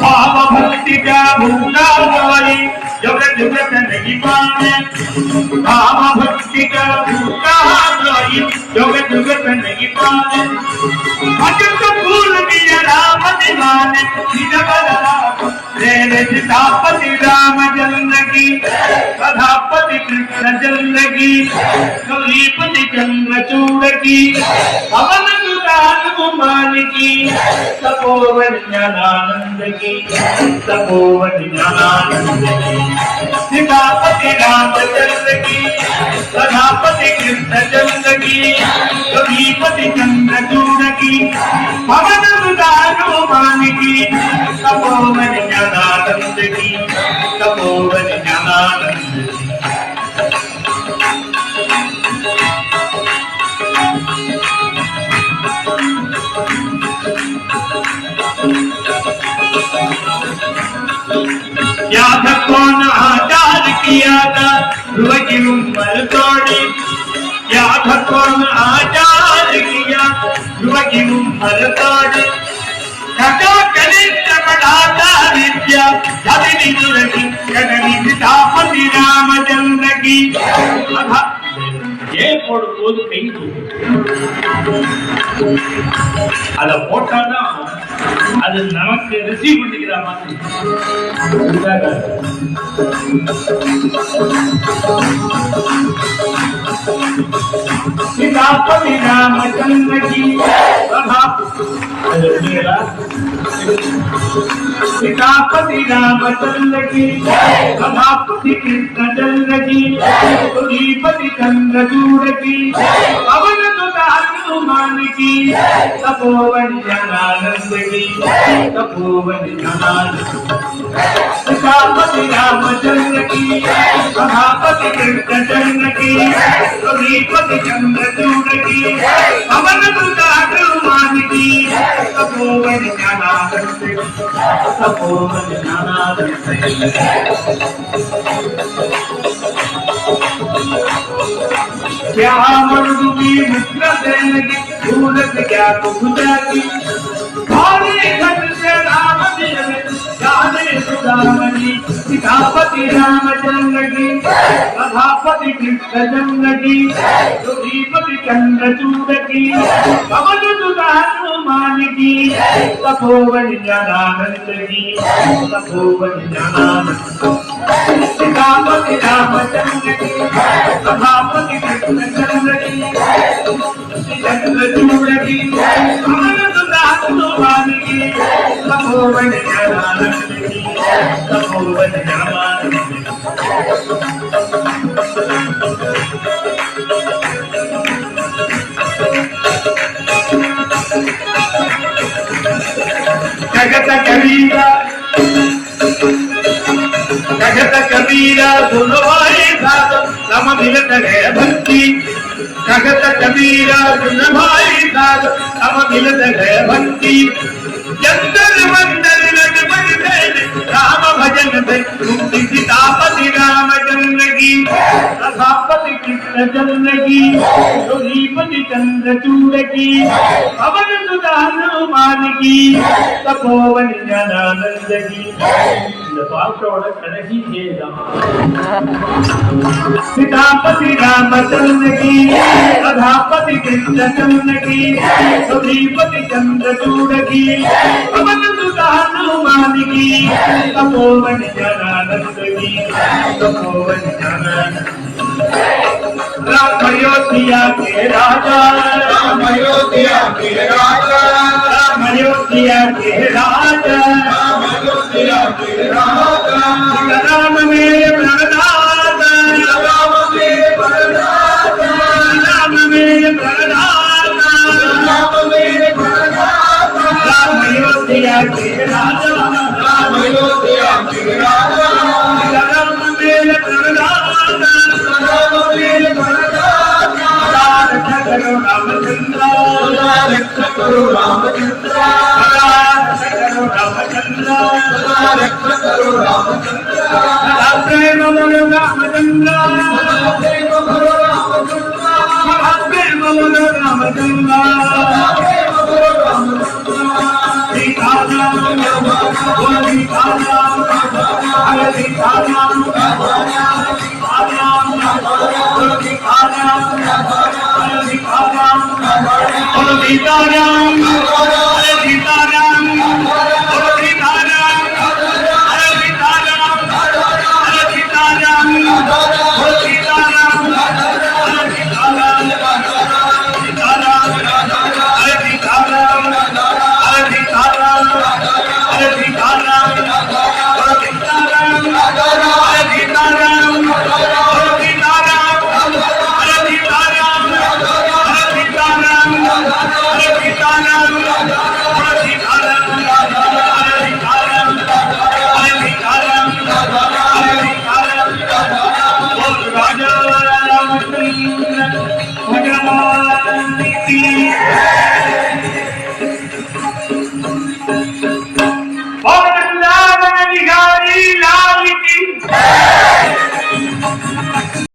भाव भक्ति का भूला गई जगत जगत नहीं पाने भाव भक्ति का भूला गई जगत जगत नहीं पाने भजन फूल दिया राम दीवाने सीतापति रामचंद्र की कथापति कृष्ण चंद्र की कलीपति चंद्रचूड़ की पवन हनुमान की तपोवन ज्ञानानंद की तपोवन ज्ञानानंद की सीतापति रामचंद्र की कथापति कृष्ण चंद्र की कलीपति चंद्रचूड़ की पवन हनुमान की तपोवन ज्ञानानंद की तपोवन ज्ञानानंद की याद कौन आचार किया था ध्रुव की उम्र तोड़ी याद कौन आचार किया ध्रुव की उम्र तोड़ी घटो कनिष्ठ बढ़ाता विद्या जगनी दुर्गी जगनी सीतापति रामचंद्र की ये போடும்போது பெய்து அத போட்டானா அது நமக்கு ரிசீவ் பண்ணிக்கிற மாதிரி सीतापति रामचंद्र की सीतापति रामचंद्र की कथापति कृष्णचंद्र की कलीपति चंद्रचूड़ की पवन हनुमान की तपोवन ज्ञानानंद की तपोवन ज्ञानानंद सीतापति रामचंद्र की कथापति कृष्णचंद्र की कलीपति चंद्रचूड़ की पवन हनुमान की तपोवन ज्ञानानंद की तपोवन ज्ञानानंद क्या मरुभूमि मुद्रा देने की सूरत क्या बुझा की भारी घट से राम जाने सुदामनी सीतापति रामचंद्र की कथापति कृष्णचंद्र की कलीपति चंद्रचूड़ की पवन हनुमान की तपोवन ज्ञानानंद की तपोवन ज्ञानानंद सीतापति रामचंद्र की कथापति कृष्णचंद्र की चंद्रचूड़ की पवन हनुमान की तपोवन ज्ञानानंद की तपोवन ज्ञानानंद जगत कबीरा सुनो भाई साध तम मिलत है भक्ति जगत कबीरा सुन भाई साध तम मिलत है भक्ति जंतर मंदर लगभग राम भजन से मुक्ति सीतापति रामचंद्र की कथापति कृष्णचंद्र की कलीपति चंद्रचूड़ की पवन हनुमान की तपोवन ज्ञानानंद की सीतापति रामचंद्र की कथापति कृष्णचंद्र की कलीपति चंद्रचूड़ की पवन हनुमान की तपोवन ज्ञानानंद की तपोवन ज्ञानानंद राम अयोध्या के राजा राम अयोध्या के राजा राम अयोध्या के राजा राम अयोध्या के राजा राम मेरे प्रणदाता राम मेरे प्रणदाता राम मेरे प्रणदाता राम मेरे प्रणदाता राम अयोध्या के राजा राम अयोध्या के राजा राम मेरे प्रणदाता राम मेरे प्रणदाता रक्षा करो रामचंद्र रक्षा करो रामचंद्र रक्षा करो रामचंद्र रक्षा करो रामचंद्र प्रेम बोलो रामचंद्र प्रेम बोलो रामचंद्र प्रेम बोलो रामचंद्र प्रेम बोलो रामचंद्र सीताराम